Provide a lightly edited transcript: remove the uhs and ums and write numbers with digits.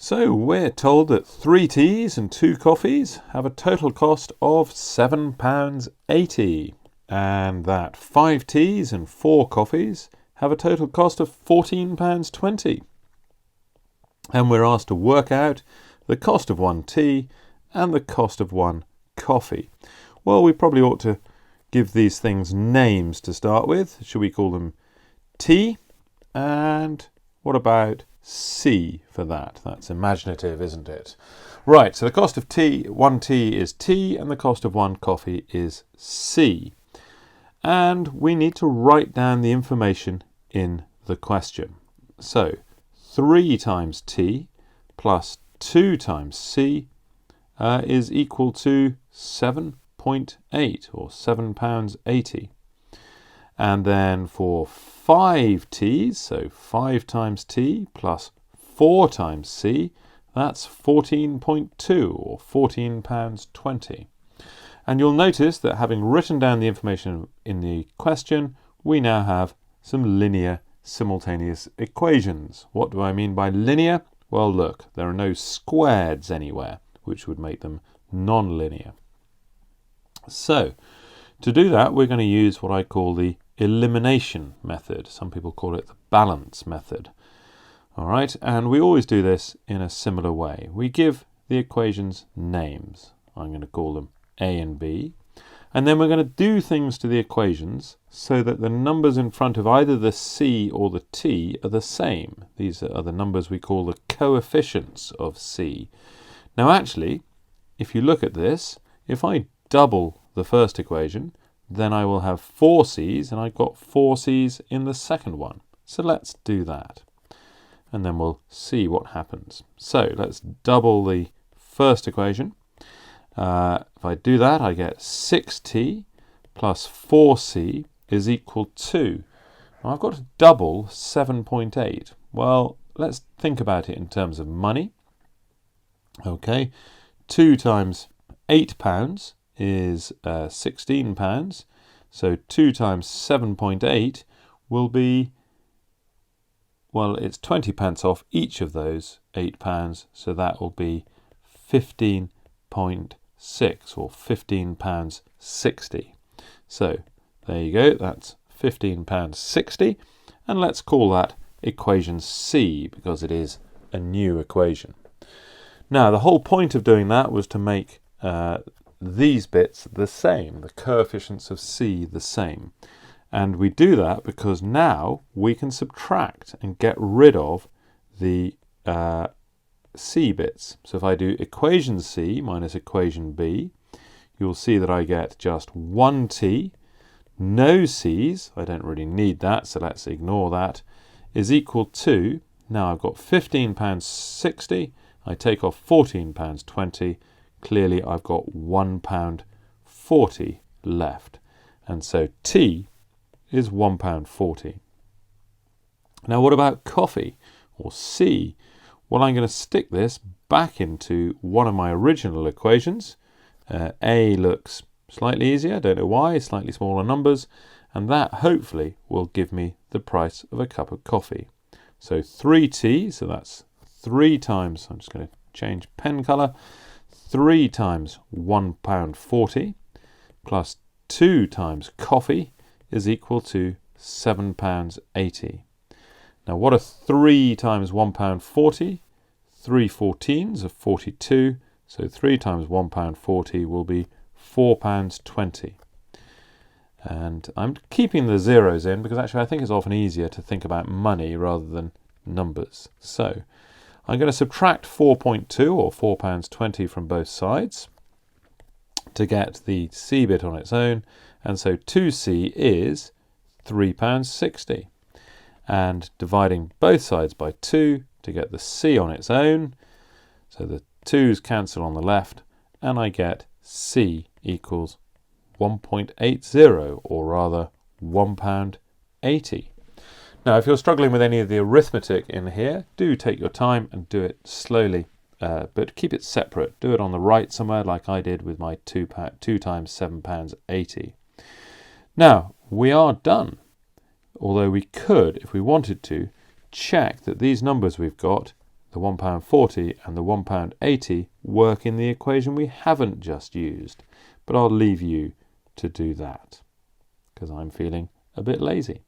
So we're told that 3 teas and 2 coffees have a total cost of £7.80 and that 5 teas and 4 coffees have a total cost of £14.20. And we're asked to work out the cost of 1 tea and the cost of 1 coffee. Well, we probably ought to give these things names to start with. Should we call them tea? And what about C for that? That's imaginative, isn't it? Right, so the cost of tea, 1 tea is T, and the cost of 1 coffee is C. And we need to write down the information in the question. So 3 times T plus 2 times C is equal to 7.8 or £7.80. And then for 5 T's, so 5 times T plus 4 times C, that's 14.2 or £14.20. And you'll notice that having written down the information in the question, we now have some linear simultaneous equations. What do I mean by linear? Well, look, there are no squareds anywhere, which would make them non-linear. So, to do that, we're going to use what I call the elimination method. Some people call it the balance method. All right, and we always do this in a similar way. We give the equations names. I'm going to call them A and B. And then we're going to do things to the equations so that the numbers in front of either the C or the T are the same. These are the numbers we call the coefficients of C. Now actually, if you look at this, if I double the first equation, then I will have 4 C's, and I've got 4 C's in the second one. So let's do that. And then we'll see what happens. So let's double the first equation. If I do that, I get 6T plus 4C is equal to, well, I've got to double 7.8. Well, let's think about it in terms of money. Okay, 2 times £8 is £16, so 2 times 7.8 will be, well, it's 20 pence off each of those £8, so that will be 15.6 or £15.60. So there you go, that's £15.60, and let's call that equation C because it is a new equation. Now, the whole point of doing that was to make these bits the same, the coefficients of C the same. And we do that because now we can subtract and get rid of the C bits. So if I do equation C minus equation B, you'll see that I get just 1T, no C's, I don't really need that, so let's ignore that, is equal to, now I've got £15.60, I take off £14.20, clearly I've got £1.40 left. And so T is £1.40. Now what about coffee or C? Well, I'm going to stick this back into one of my original equations. A looks slightly easier, don't know why, slightly smaller numbers, and that hopefully will give me the price of a cup of coffee. So 3T, so that's 3 times, I'm just going to change pen colour, 3 times £1.40 plus 2 times coffee is equal to £7.80. Now what are 3 times £1.40? 3 14s are 42, so 3 times £1.40 will be £4.20. And I'm keeping the zeros in because actually I think it's often easier to think about money rather than numbers. So I'm going to subtract 4.2 or £4.20 from both sides to get the C bit on its own, and so 2C is £3.60. And dividing both sides by 2 to get the C on its own, so the 2's cancel on the left, and I get C equals 1.80, or rather £1.80. Now, if you're struggling with any of the arithmetic in here, do take your time and do it slowly, but keep it separate. Do it on the right somewhere like I did with my 2 times £7.80. Now, we are done. Although we could, if we wanted to, check that these numbers we've got, the £1.40 and the £1.80 work in the equation we haven't just used. But I'll leave you to do that because I'm feeling a bit lazy.